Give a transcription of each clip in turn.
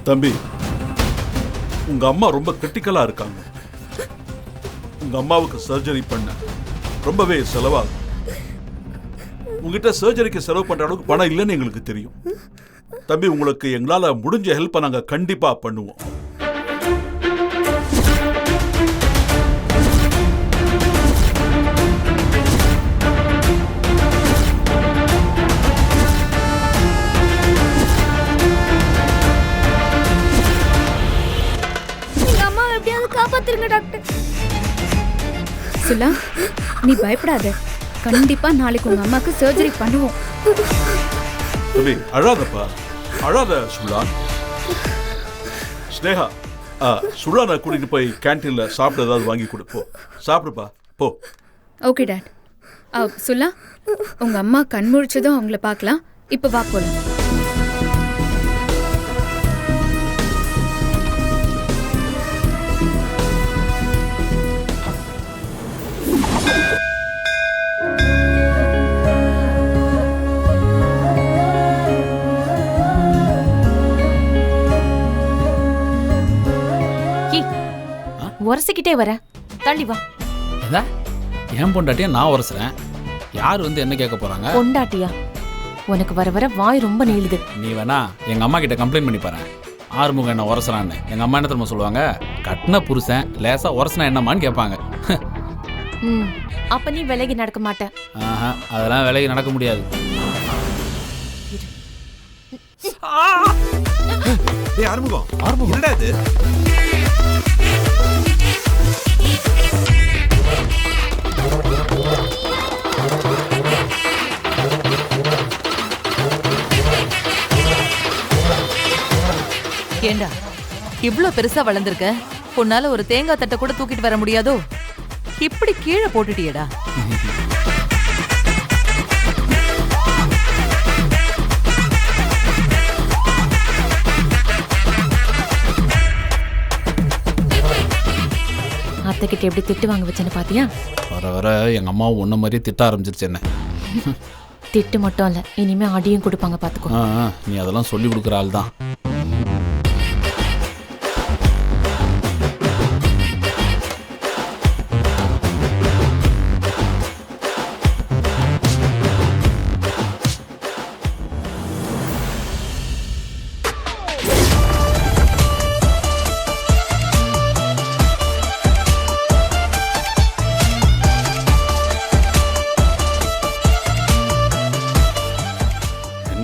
தம்பி, உங்க அம்மா ரொம்ப கிரிட்டிக்கலா இருக்காங்க. உங்க அம்மாவுக்கு சர்ஜரி பண்ண ரொம்பவே செலவாகும். உங்ககிட்ட சர்ஜரிக்கு செலவு பண்ற அளவுக்கு பணம் இல்லைன்னு எங்களுக்கு தெரியும். தம்பி, உங்களுக்கு எங்களால முடிஞ்ச ஹெல்ப்பை நாங்க கண்டிப்பா பண்ணுவோம். காப்பாத்துருங்க டாக்டர். சுலா, நீ பயப்படாத. கண்டிப்பா நாளைக்கு உங்க அம்மாக்கு சர்ஜரி பண்ணுவோம். தம்பி, அழாதப்பா, அழாத சுலா. ஸ்னேகா, சுலானை கூட்டிட்டு போய் கேன்டீன்ல சாப்பிட ஏதாவது வாங்கி கொடுப்போம். சாப்பிடுப்பா, போ. Okay dot. சுலா, உங்க அம்மா கண் முழிச்சதும் அவங்கள பார்க்கலாம். இப்ப வா போலாம். உரசிக்கிட்டே வர, தள்ளி வா. என் பொண்டாட்டியா நான் உரசுறேன். யார் வந்து என்ன கேட்க போறாங்க? பொண்டாட்டியா? உனக்கு வர வர வாய் ரொம்ப நீளுது. நீ வேணா எங்க அம்மா கிட்ட கம்ப்ளைண்ட் பண்ணி பாரு. ஆறுமுகம் என்ன உரசுறான்னு. எங்க அம்மா என்ன தெரியுமா சொல்லுவாங்க? கட்டின புருஷன் லேசா உரசுனா என்னம்மான்னு கேட்பாங்க. அப்ப நீ விலகி நடக்க மாட்ட. அதெல்லாம் விலகி நடக்க முடியாது. ஆறுமுகம், ஆறுமுகம் என்னடா இது? ஏண்டா இவ்ளோ பெருசா வளர்ந்துருக்க, உன்னால ஒரு தேங்காய் தட்டை கூட தூக்கிட்டு வர முடியாதோ? இப்படி கீழே போட்டுட்டியடா. அத்தை கிட்ட எப்படி திட்டு வாங்க வச்சேன்னு பாத்தியா? வர வர எங்க அம்மா உன்ன மாதிரியே திட்ட ஆரம்பிச்சிருச்சு என்ன. திட்டு மட்டும் இல்ல, இனிமே அடியும் கொடுப்பாங்க பாத்துக்கோ. நீ அதெல்லாம் சொல்லி கொடுக்குற ஆள் தான்.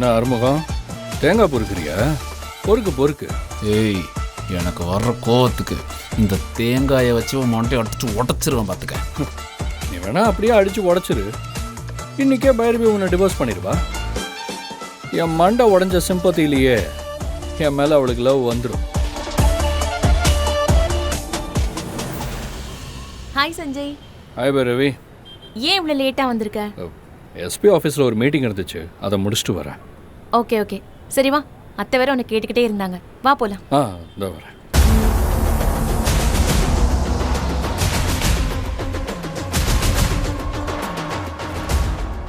என்ன ஆறுமுகம், தேங்காய் பொறுக்கிறியா? பொறுக்கு பொறுக்கு. ஏய், எனக்கு வர்ற கோவத்துக்கு இந்த தேங்காயை வச்சு மொட்டையை அடிச்சு உடச்சிருவேன் பார்த்துக்க. நீ வேணா அப்படியே அடிச்சு உடச்சிரு. இன்னைக்கே பைரவி உன்னை டிவோர்ஸ் பண்ணிடுவா. என் மண்டை உடஞ்ச சிம்பத்திலேயே என் மேலே அவளுக்கு லவ் வந்துடும். ஹாய் சஞ்சய். ஹாய் பைரவி. ஏன் இவ்வளோ லேட்டாக வந்திருக்க? எஸ்பி ஆஃபீஸில் ஒரு மீட்டிங் இருந்துச்சு, அதை முடிச்சுட்டு வரேன். ஓகே ஓகே, சரி வா. அத்தை வேற உன்னை கேட்டுக்கிட்டே இருந்தாங்க, வா போலாம். இதோ வரேன்.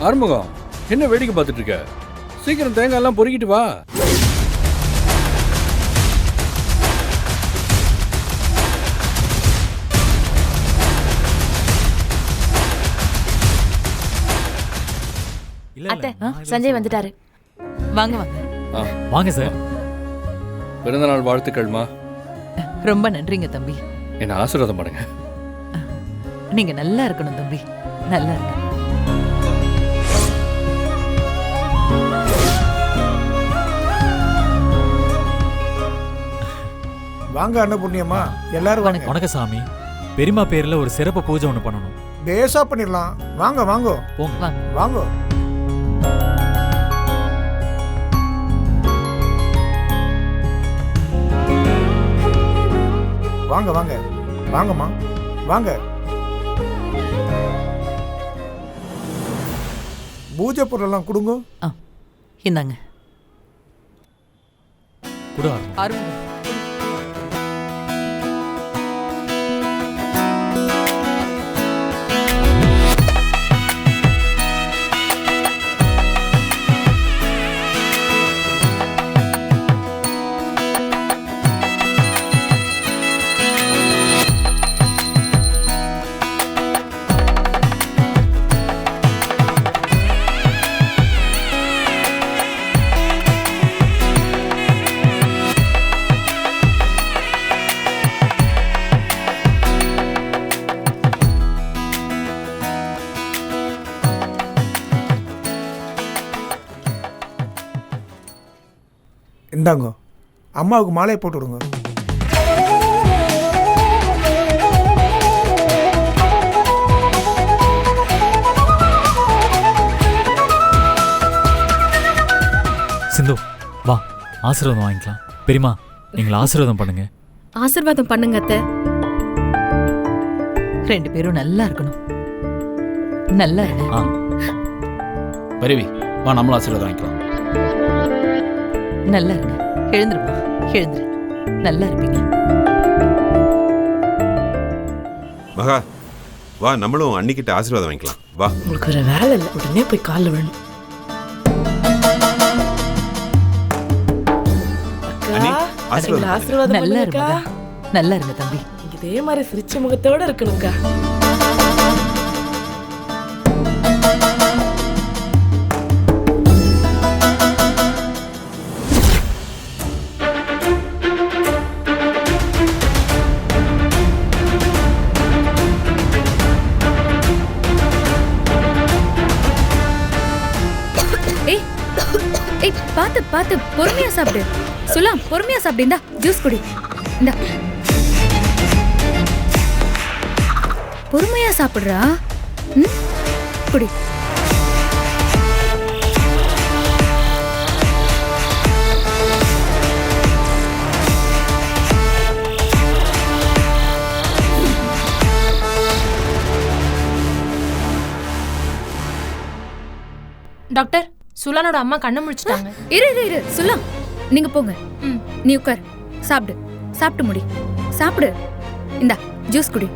ஆறுமுகம், என்ன வேடிக்கை பார்த்துட்டு இருக்க? சீக்கிரம் தேங்காய் எல்லாம் பொறுக்கிட்டு வா. அத்தை, சஞ்சய் வந்துட்டாரு. வாங்க வாங்க. வாங்க சார். பிறந்தநாள் வாழ்த்துக்கள்மா. ரொம்ப நன்றிங்க தம்பி. என்ன ஆசீர்வாதம் பண்ணுங்க. நீங்க நல்லா இருக்கணும் தம்பி, நல்லா இருக்கு. வாங்க அன்னபூர்ணியம்மா, எல்லாரும் வாங்க. வணக்கம் சாமி. பெரியம்மா பேர்ல ஒரு சிறப்பு பூஜை ஒன்று பண்ணணும். பேசா பண்ணிடலாம். வாங்க வாங்க போங்க. வாங்க. வாங்க வாங்க வாங்கம்மா வாங்க. பூஜை பொருளெல்லாம் கொடுங்க. இந்தாங்க. குடு. ஆறுமுகம். இந்தாங்க அம்மாவுக்கு மாலையை போட்டு விடுங்க. சிந்து வா ஆசீர்வாதம் வாங்கிக்கலாம். பெரியம்மா எங்களை ஆசீர்வாதம் பண்ணுங்க. ஆசீர்வாதம் பண்ணுங்க அத்தை. 2 பேரும் நல்லா இருக்கணும். நல்லா இருங்க. ஆ பரவி வா நம்மளும் ஆசீர்வாதம் வாங்கிக்கலாம். நல்லா இருங்க. எழுந்துருப்பா, எழுந்துரு. நல்லா இருப்பீங்க. மகா வா நம்மளும் அன்னிக்கிட்ட ஆசீர்வாதம் வாங்கிக்கலாம். வா. உங்களுக்கு ஒரு வேலை இல்லை, உடனே போய் காலில் விழணும். அண்ணி, ஆசீர்வாதம் ஆசீர்வாதம் நல்லா பண்ணுங்கக்கா. இருங்க. நல்லா இருங்க தம்பி. இதே மாதிரி சிரிச்ச முகத்தோட இருக்கணும்க்கா. ஏய் ஏய் பார்த்து பார்த்து பொறுமையா சாப்பிடு. சுலா பொறுமையா சாப்பிடு. இந்தா ஜூஸ் குடி. இந்தா பொறுமையா சாப்பிடுறா. ம் குடி. டாக்டர், சுலானோட அம்மா கண்ணை முழிச்சிட்டாங்க. இரு இரு இரு சுலா, நீங்க போங்க. நீ உட்கார், சாப்பிடு. சாப்பிட்டு முடி. சாப்பிடு. இந்தா ஜூஸ் குடி.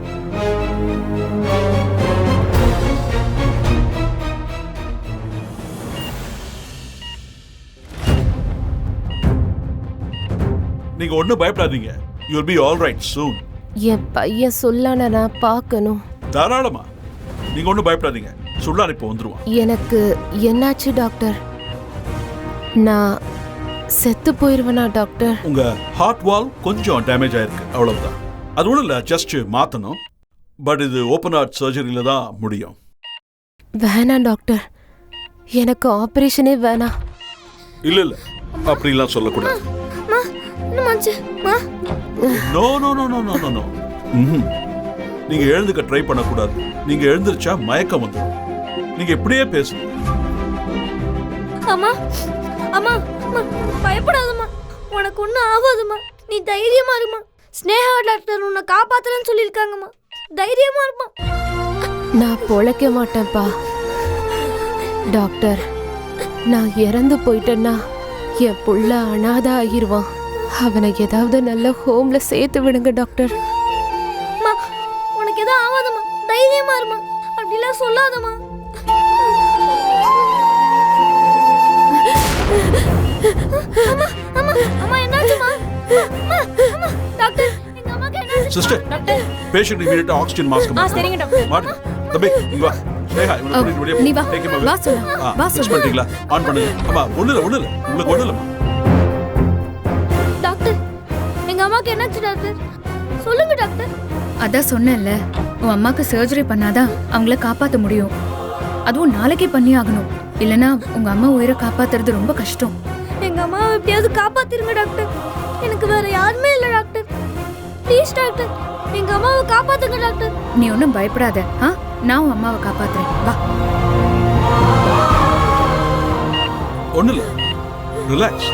நீங்க ஒண்ணும் பயப்படாதீங்க. You will be all right soon. என் பையன் சுல்லான நான் பார்க்கணும். தாராளமா நீங்க ஒண்ணும் பயப்படாதீங்க. சுல்லான் இப்போ வந்துருவான். எனக்கு என்னாச்சு டாக்டர்? நான் செத்து போயிருவேனா டாக்டர்? உங்க ஹார்ட் வால் கொஞ்சம் டேமேஜ் ஆயிருக்கு, அவ்வளவுதான். அது ஒன்றும் இல்லை, ஜஸ்ட் மாற்றணும். பட் இது ஓப்பன் ஹார்ட் சர்ஜரியில் தான் முடியும். வேணாம் டாக்டர், எனக்கு ஆப்ரேஷனே வேணாம். இல்லை இல்லை, அப்படிலாம் சொல்லக்கூடாது. No no no no no no no. நீங்க எழுந்துக்க ட்ரை பண்ணக்கூடாது. நீங்க எழுந்திருச்சா மயக்கம் வந்துடும். நீங்க இப்படியே பேசுங்க. அம்மா அம்மா பயப்படாதம்மா, உனக்கு ஒன்றும் ஆகாதும்மா. நீ தைரியமா இருமா. ஸ்னேகா டாக்டர் உன்னை காப்பாத்துறேன்னு சொல்லியிருக்காங்கம்மா. தைரியமா இருமா. நான் பொழைக்க மாட்டேன்ப்பா டாக்டர். நான் இறந்து போயிட்டேன்னா என் புள்ள அனாதை ஆகிருவான். அவனை ஏதாவது நல்ல ஹோம்ல சேர்த்து விடுங்க டாக்டர். உனக்கு எதுவும் ஆகாதம்மா, தைரியமா இருமா. அப்படிலாம் சொல்லாதம்மா. சிஸ்டர், பேஷண்ட் இமிடியேட்டா ஆக்ஸிஜன் மாஸ்க் சரிங்க டாக்டர். மாட்டுங்க. தம்பி இங்க வா. ஸ்னேகா இவனை கூட்டிட்டு வெளியே நீ வா. டேக் ஹிம் வா சுலா. வா ஃபிக்ஸ் சுலா. பண்ணிட்டீங்களா? ஆன் பண்ணுங்க. அம்மா ஒண்ணு இல்ல உங்களுக்கு ஒண்ணு இல்லம்மா. டாக்டர், எங்க அம்மாக்கு என்னாச்சு டாக்டர்? சொல்லுங்க டாக்டர். அதான் சொன்னேன்ல, உன் அம்மாக்கு சர்ஜரி பண்ணாதான் அவங்கள காப்பாற்ற முடியும். அதுவும் நாளைக்கே பண்ணி ஆகணும். இல்லைன்னா உங்க அம்மா உயிரை காப்பாத்துறது ரொம்ப கஷ்டம். எங்க அம்மாவை எப்படியாவது காப்பாத்திருங்க டாக்டர். எனக்கு வேற யாருமே இல்லை டாக்டர். ப்ளீஸ் டாக்டர், எங்க அம்மாவை காப்பாத்துங்க டாக்டர். நீ ஒன்றும் பயப்படாத. நான் உன் அம்மாவை காப்பாத்துறேன். வா. ஒண்ணு இல்ல, ரிலாக்ஸ்.